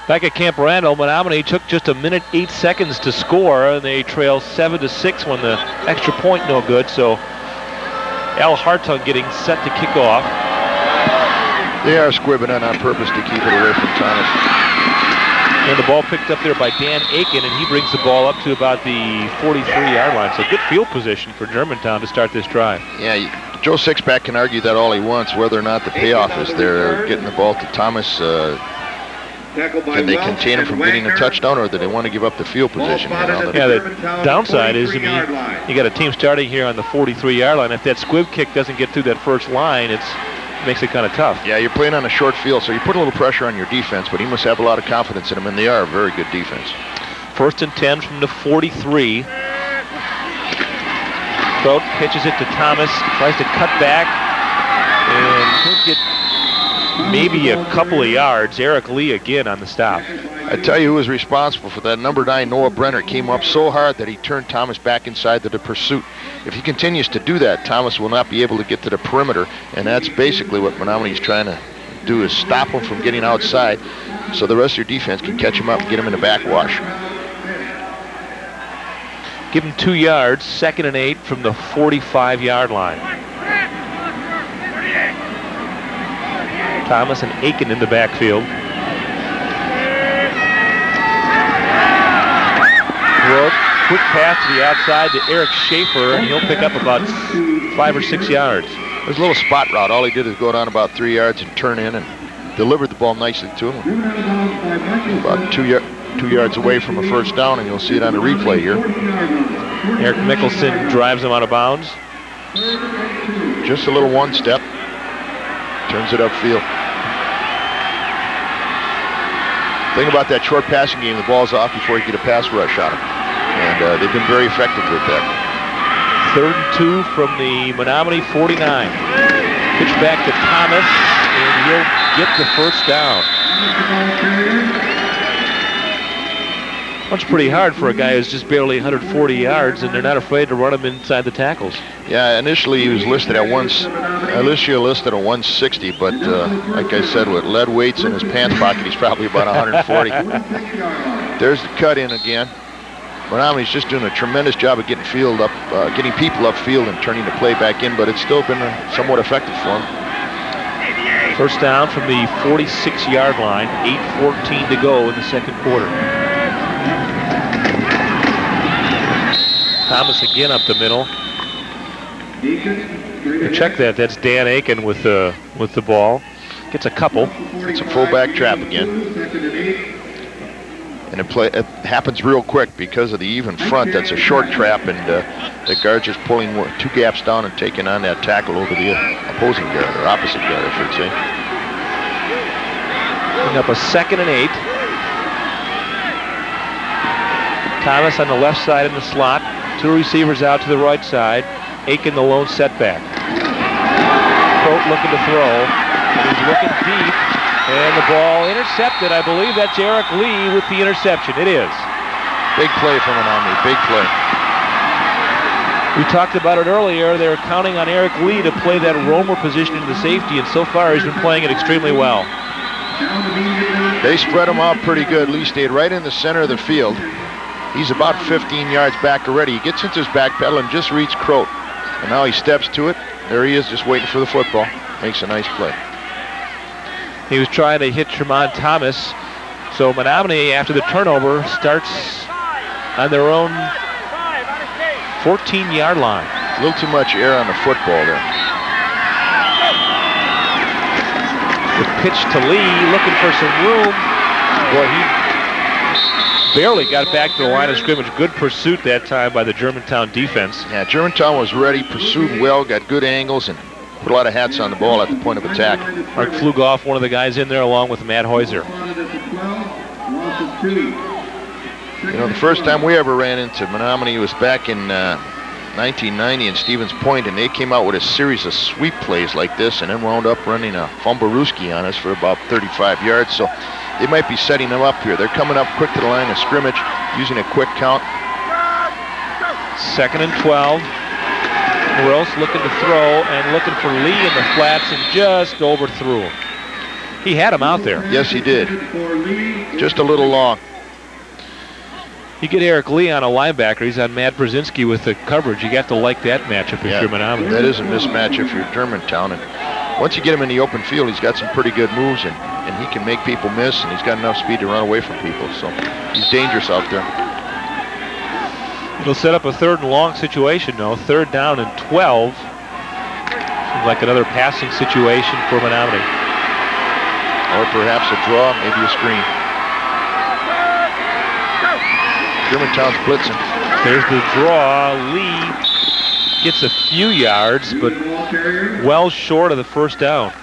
Back at Camp Randall, Menomonie took just 1 minute 8 seconds to score, and they trail 7-6 when the extra point no good. So Al Hartung getting set to kick off. They are squibbing it on purpose to keep it away from Thomas. And the ball picked up there by Dan Aiken, and he brings the ball up to about the 43-yard line. So good field position for Germantown to start this drive. Yeah, Joe Sixpack can argue that all he wants, whether or not the payoff is there. Getting the ball to Thomas, can they contain him from getting a touchdown, or do they want to give up the field position? Yeah, the downside is, I mean, you got a team starting here on the 43-yard line. If that squib kick doesn't get through that first line, it makes it kind of tough. Yeah, you're playing on a short field, so you put a little pressure on your defense, but he must have a lot of confidence in him, and they are a very good defense. 1st and 10 from the 43. Croat pitches it to Thomas, tries to cut back, and he'll get maybe a couple of yards. Eric Lee again on the stop. I tell you who was responsible for that. Number 9, Noah Brenner, came up so hard that he turned Thomas back inside to the pursuit. If he continues to do that, Thomas will not be able to get to the perimeter, and that's basically what Menomonie's trying to do, is stop him from getting outside so the rest of your defense can catch him up and get him in the backwash. Give him 2 yards, 2nd and 8 from the 45-yard line. Thomas and Aiken in the backfield. Quick pass to the outside to Eric Schaefer, and he'll pick up about 5 or 6 yards. There's a little spot route. All he did is go down about 3 yards and turn in and delivered the ball nicely to him. About 2 yards away from a first down, and you'll see it on the replay here. Eric Mickelson drives him out of bounds. Just a little one step. Turns it upfield. Thing about that short passing game, the ball's off before you get a pass rush on him. And they've been very effective with that. 3rd and 2 from the Menomonie 49. Pitch back to Thomas, and he'll get the first down. That's pretty hard for a guy who's just barely 140 yards, and they're not afraid to run him inside the tackles. Yeah, initially he was listed at 160, but like I said, with lead weights in his pants pocket, he's probably about 140. There's the cut in again. Menomonie's just doing a tremendous job of getting people upfield and turning the play back in, but it's still been somewhat effective for him. First down from the 46-yard line, 8:14 to go in the second quarter. Thomas again up the middle. Check that. That's Dan Aiken with the ball. Gets a couple. It's a fullback trap again. And it happens real quick because of the even front. That's a short trap, and the guard's just pulling 2 gaps down and taking on that tackle over the opposing guard, or opposite guard, I should say. Bring up a 2nd and 8. Thomas on the left side in the slot. 2 receivers out to the right side. Aiken the lone setback. Croat looking to throw. He's looking deep. And the ball intercepted. I believe that's Eric Lee with the interception. It is. Big play from Menomonie. Big play. We talked about it earlier. They were counting on Eric Lee to play that roamer position into the safety, and so far he's been playing it extremely well. They spread him out pretty good. Lee stayed right in the center of the field. He's about 15 yards back already. He gets into his back pedal and just reached Croat. And now he steps to it. There he is, just waiting for the football. Makes a nice play. He was trying to hit Tremont Thomas. So Menomonie, after the turnover, starts on their own 14-yard line. A little too much air on the football there. The pitch to Lee, looking for some room. Boy, he barely got back to the line of scrimmage. Good pursuit that time by the Germantown defense. Yeah, Germantown was ready, pursued well, got good angles, and put a lot of hats on the ball at the point of attack. Mark Flugoff, one of the guys in there, along with Matt Heuser. You know, the first time we ever ran into Menomonie was back in 1990 in Stevens Point, and they came out with a series of sweep plays like this and then wound up running a Fumbarooski on us for about 35 yards. So they might be setting them up here. They're coming up quick to the line of scrimmage, using a quick count. 2nd and 12. Gross looking to throw and looking for Lee in the flats and just overthrew him. He had him out there. Yes, he did. Just a little long. You get Eric Lee on a linebacker. He's on Matt Brzezinski with the coverage. You got to like that matchup if you're Menomonie. That is a mismatch if you're Germantown. And once you get him in the open field, he's got some pretty good moves, and he can make people miss, and he's got enough speed to run away from people. So he's dangerous out there. It'll set up a 3rd and long situation, though. 3rd down and 12. Seems like another passing situation for Menomonie. Or perhaps a draw, maybe a screen. Germantown's blitzing. There's the draw. Lee gets a few yards, but well short of the 1st down.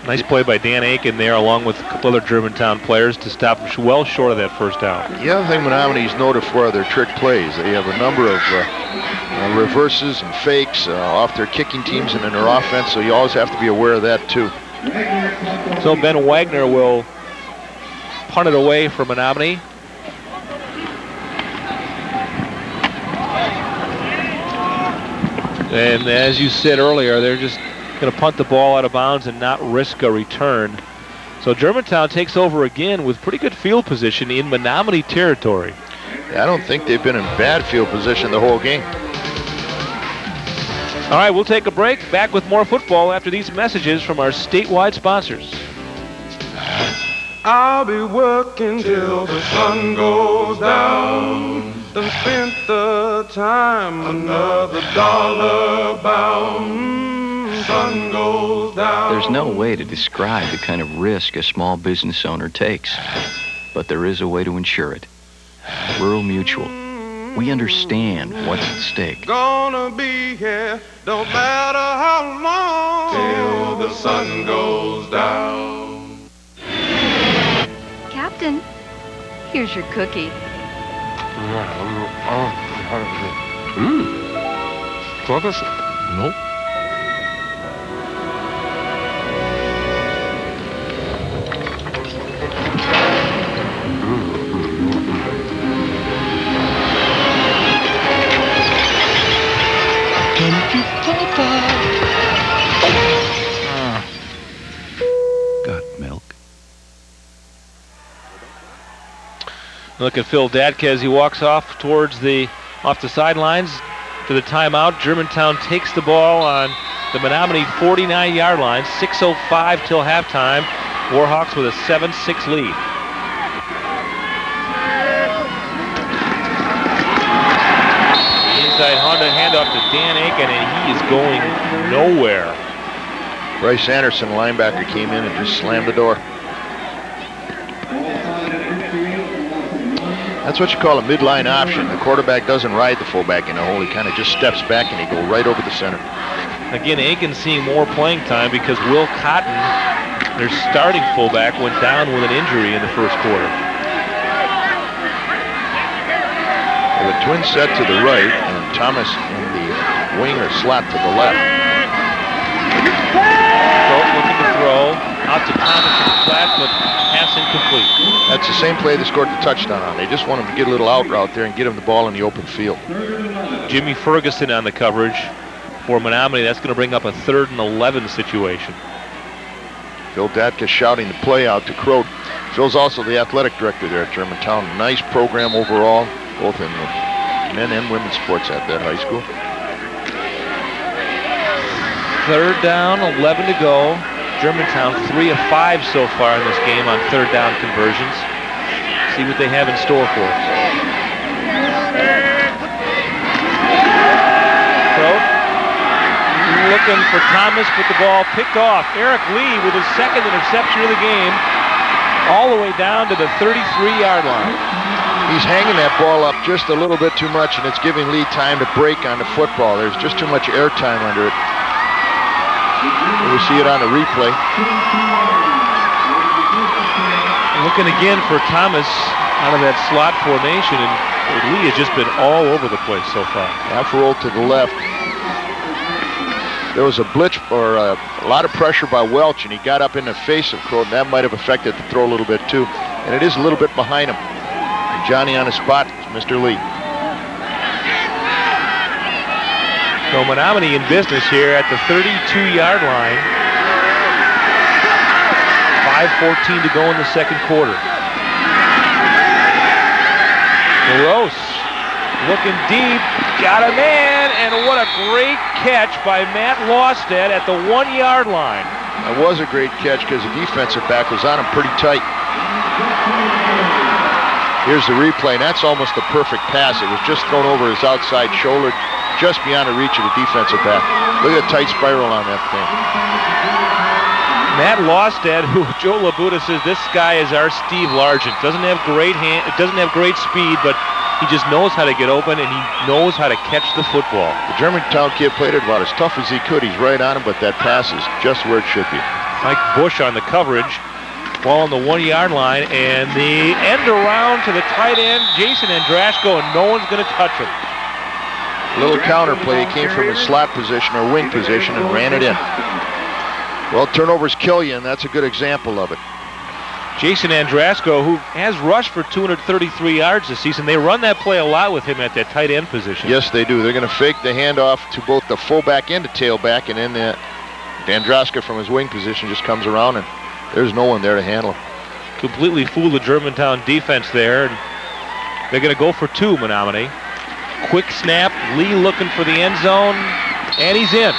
Nice play by Dan Aiken there, along with a couple other Germantown players to stop him well short of that 1st down. The other thing Menomonie's noted for are their trick plays. They have a number of reverses and fakes off their kicking teams and in their offense, so you always have to be aware of that too. So Ben Wagner will punt it away from Menomonie. And as you said earlier, they're just going to punt the ball out of bounds and not risk a return. So Germantown takes over again with pretty good field position in Menomonie territory. Yeah, I don't think they've been in bad field position the whole game. All right, we'll take a break. Back with more football after these messages from our statewide sponsors. I'll be working till the sun goes down. Done spent the time, another dollar bound. Sun goes down. There's no way to describe the kind of risk a small business owner takes, but there is a way to insure it. Rural Mutual. We understand what's at stake. Gonna be here, don't matter how long, till the sun goes down. Captain, here's your cookie. Clovis? Nope. Got milk. Look at Phil Datke as he walks off towards off the sidelines to the timeout. Germantown takes the ball on the Menomonie 49-yard line. 6:05 till halftime. Warhawks with a 7-6 lead. Inside Honda handoff to Dan Aiken, and he is going nowhere. Bryce Anderson, linebacker, came in and just slammed the door. That's what you call a midline option. The quarterback doesn't ride the fullback in the hole. He kind of just steps back and he goes right over the center. Again, Aiken seeing more playing time because Will Cotton, their starting fullback, went down with an injury in the 1st quarter. They have a twin set to the right and Thomas in the winger slot to the left. Both looking to throw out to Thomas in the flat, but pass incomplete. That's the same play they scored the touchdown on. They just want him to get a little out route there and get him the ball in the open field. Jimmy Ferguson on the coverage for Menomonie. That's going to bring up a 3rd and 11 situation. Phil Datke shouting the play out to Croat. Phil's also the athletic director there at Germantown. Nice program overall, both in men and women's sports at that high school. 3rd down, 11 to go. Germantown 3 of 5 so far in this game on 3rd down conversions. See what they have in store for us. Croat looking for Thomas, but the ball picked off. Eric Lee with his 2nd interception of the game, all the way down to the 33-yard line. He's hanging that ball up just a little bit too much, and it's giving Lee time to break on the football. There's just too much air time under it. We'll see it on the replay. Looking again for Thomas out of that slot formation, and Lee has just been all over the place so far. Half roll to the left. There was a blitz or a lot of pressure by Welch, and he got up in the face of Crow, and that might have affected the throw a little bit too. And it is a little bit behind him. And Johnny on the spot is Mr. Lee. So Menomonie in business here at the 32-yard line. 5:14 to go in the second quarter. Gross looking deep, got a man, and what a great catch by Matt Lawstead at the 1-yard line. It was a great catch because the defensive back was on him pretty tight. Here's the replay, and that's almost a perfect pass. It was just thrown over his outside shoulder, just beyond the reach of the defensive back. Look at the tight spiral on that thing. Matt Lawstead, who Joe Labuda says this guy is our Steve Largent. Doesn't have great speed, but he just knows how to get open, and he knows how to catch the football. The Germantown kid played it about as tough as he could. He's right on him, but that pass is just where it should be. Mike Bush on the coverage. Ball on the 1-yard line, and the end around to the tight end, Jason Andrashko, and no one's going to touch him. Little counter play. He came from his slot position or wing position and ran it in. Well, turnovers kill you, and that's a good example of it. Jason Andrashko, who has rushed for 233 yards this season, they run that play a lot with him at that tight end position. Yes, they do. They're going to fake the handoff to both the fullback and the tailback, and then Andrashko from his wing position just comes around, and there's no one there to handle him. Completely fooled the Germantown defense there, and they're going to go for 2, Menomonie. Quick snap, Lee looking for the end zone, and he's in.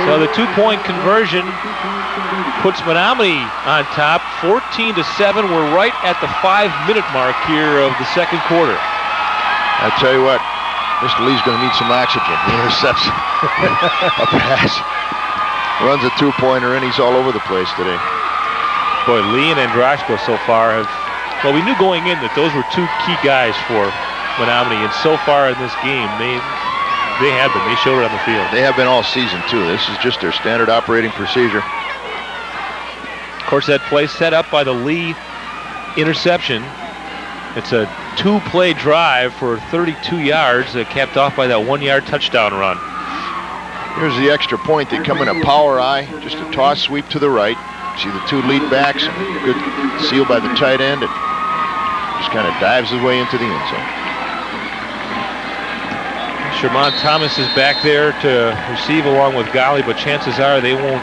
So the 2-point conversion puts Menomonie on top, 14-7. We're right at the 5-minute mark here of the second quarter. I tell you what, Mr. Lee's going to need some oxygen. He intercepts a pass. Runs a 2-pointer, and he's all over the place today. Boy, Lee and Andrashko so far have... Well, we knew going in that those were 2 key guys for Menomonie, and so far in this game, they have been. They showed it on the field. They have been all season, too. This is just their standard operating procedure. Of course, that play set up by the Lee interception. It's a 2-play drive for 32 yards, capped off by that 1-yard touchdown run. Here's the extra point. They come in a power eye, just a toss sweep to the right. See the 2 lead backs, good seal by the tight end. It just kind of dives his way into the end zone. Sherman Thomas is back there to receive along with Golly, but chances are they won't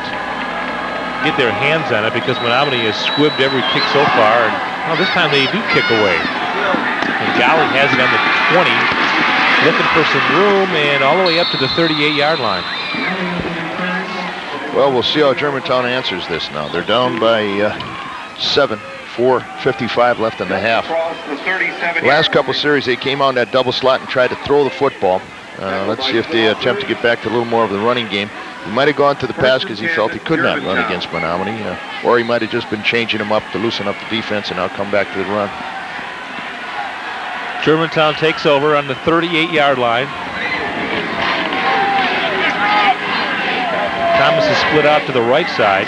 get their hands on it because Menomonie has squibbed every kick so far. And well, this time they do kick away. And Golly has it on the 20, looking for some room, and all the way up to the 38-yard line. Well, we'll see how Germantown answers this now. They're down by 7, 4:55 left in the half. Last couple series, they came out in that double slot and tried to throw the football. Let's see if they attempt to get back to a little more of the running game. He might have gone to the pass because he felt he could not run against Menomonie, or he might have just been changing him up to loosen up the defense and now come back to the run. Germantown takes over on the 38-yard line. Thomas is split out to the right side.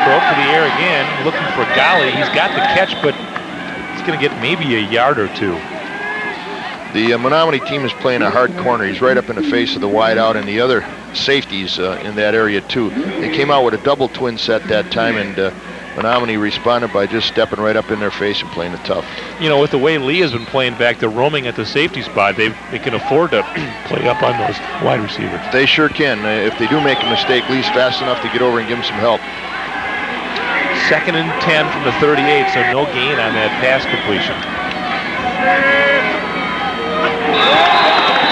Throw up to the air again, looking for Golly. He's got the catch, but he's going to get maybe a yard or 2. The Menomonie team is playing a hard corner. He's right up in the face of the wideout and the other safeties in that area, too. They came out with a double twin set that time, and Menomonie responded by just stepping right up in their face and playing it tough. You know, with the way Lee has been playing back, they're roaming at the safety spot. They can afford to play up on those wide receivers. They sure can. If they do make a mistake, Lee's fast enough to get over and give him some help. 2nd and 10 from the 38, so no gain on that pass completion.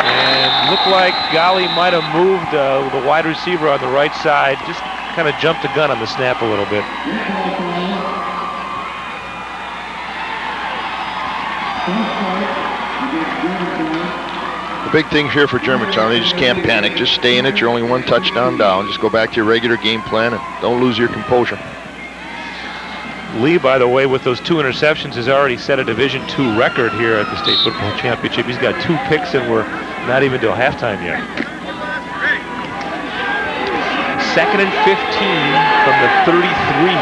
And looked like Golly might have moved the wide receiver on the right side, just kind of jumped the gun on the snap a little bit. The big thing here for Germantown, they just can't panic. Just stay in it. You're only 1 touchdown down. Just go back to your regular game plan and don't lose your composure. Lee, by the way, with those 2 interceptions, has already set a Division II record here at the State Football Championship. He's got 2 picks, and we're not even till halftime yet. 2nd and 15 from the 33.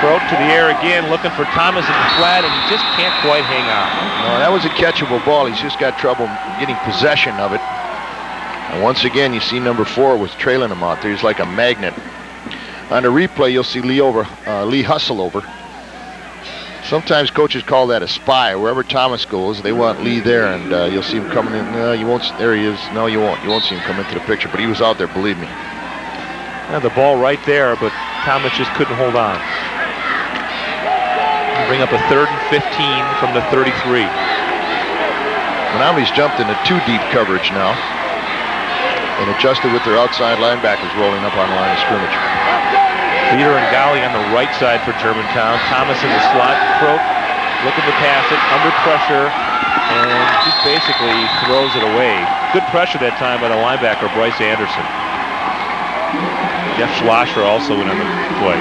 Broke to the air again, looking for Thomas in the flat, and he just can't quite hang on. No, that was a catchable ball. He's just got trouble getting possession of it. And once again, you see number 4 was trailing him out there. He's like a magnet. On the replay, you'll see Lee hustle over. Sometimes coaches call that a spy. Wherever Thomas goes, they want Lee there, and you'll see him coming in. You won't. There he is. No, you won't. You won't see him come into the picture, but he was out there, believe me. Yeah, the ball right there, but Thomas just couldn't hold on. Bring up a 3rd and 15 from the 33. Menomonie's jumped into 2 deep coverage now and adjusted with their outside linebackers rolling up on the line of scrimmage. Leader and Golly on the right side for Germantown. Thomas in the slot. Croat looking to pass it under pressure and just basically throws it away. Good pressure that time by the linebacker, Bryce Anderson. Jeff Schlosser also went on the play.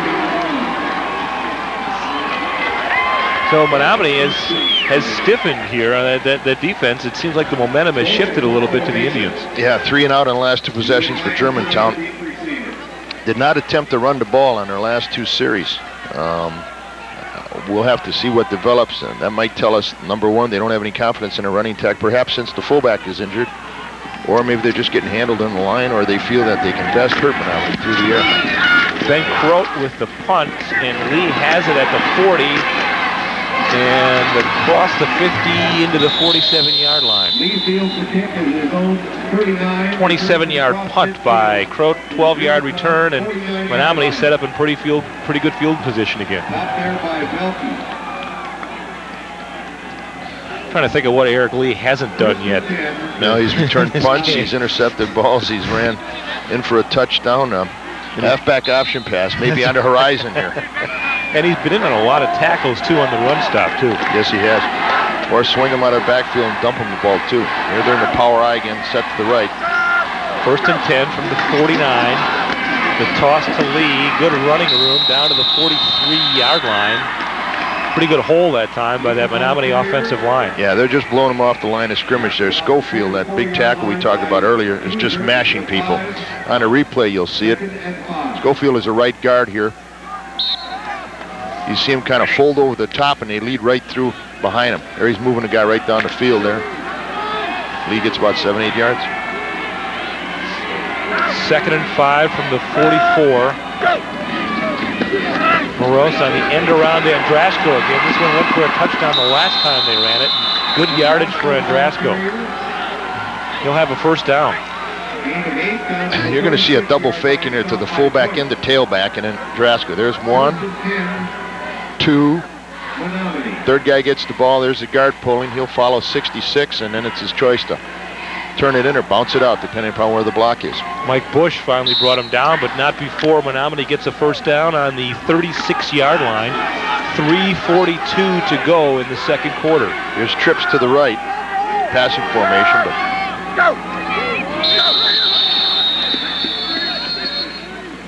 So Menomonie has stiffened here. That defense, it seems like the momentum has shifted a little bit to the Indians. Yeah, 3 and out on the last 2 possessions for Germantown. Did not attempt to run the ball on their last 2 series. We'll have to see what develops, and that might tell us, number one, they don't have any confidence in a running attack, perhaps since the fullback is injured, or maybe they're just getting handled in the line, or they feel that they can best hurt Menomonie through the air. Ben Croat with the punt, and Lee has it at the 40, and across the 50 into the 47-yard line. 27-yard punt by Croat, 12-yard return, and Menomonie set up in pretty good field position again. Trying to think of what Eric Lee hasn't done yet. No, he's returned punts, he's intercepted balls, he's ran in for a touchdown, halfback option pass, maybe on the horizon here. And he's been in on a lot of tackles, too, on the run stop, too. Yes, he has. Or swing him out of the backfield and dump him the ball, too. Here they're in the power eye again, set to the right. 1st and 10 from the 49. The toss to Lee. Good running room down to the 43-yard line. Pretty good hole that time by that Menomonie offensive line. Yeah, they're just blowing him off the line of scrimmage there. Schofield, that big tackle we talked about earlier, is just mashing people. On a replay, you'll see it. Schofield is a right guard here. You see him kind of fold over the top, and they lead right through behind him. There he's moving the guy right down the field there. Lee gets about 7-8 yards. 2nd and 5 from the 44. Morose on the end around Andrasco again. This one went for a touchdown the last time they ran it. Good yardage for Andrasco. He'll have a 1st down. You're going to see a double fake in here to the fullback and the tailback, and then Andrasco. There's 1, 2. 3rd guy gets the ball. There's the guard pulling. He'll follow 66, and then it's his choice to turn it in or bounce it out, depending upon where the block is. Mike Bush finally brought him down, but not before Menomonie gets a 1st down on the 36-yard line. 3:42 to go in the 2nd quarter. There's trips to the right, passing formation, but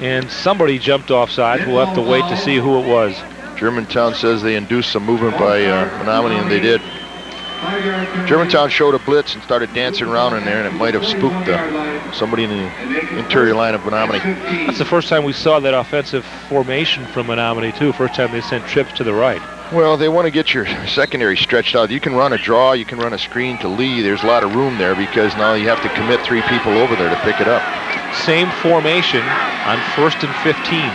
and somebody jumped offside. We'll have to wait to see who it was. Germantown says they induced some movement by Menomonie, and they did. Germantown showed a blitz and started dancing around in there, and it might have spooked somebody in the interior line of Menomonie. That's the first time we saw that offensive formation from Menomonie, too. First time they sent trips to the right. Well, they want to get your secondary stretched out. You can run a draw, you can run a screen to Lee. There's a lot of room there because now you have to commit 3 people over there to pick it up. Same formation on 1st and 15.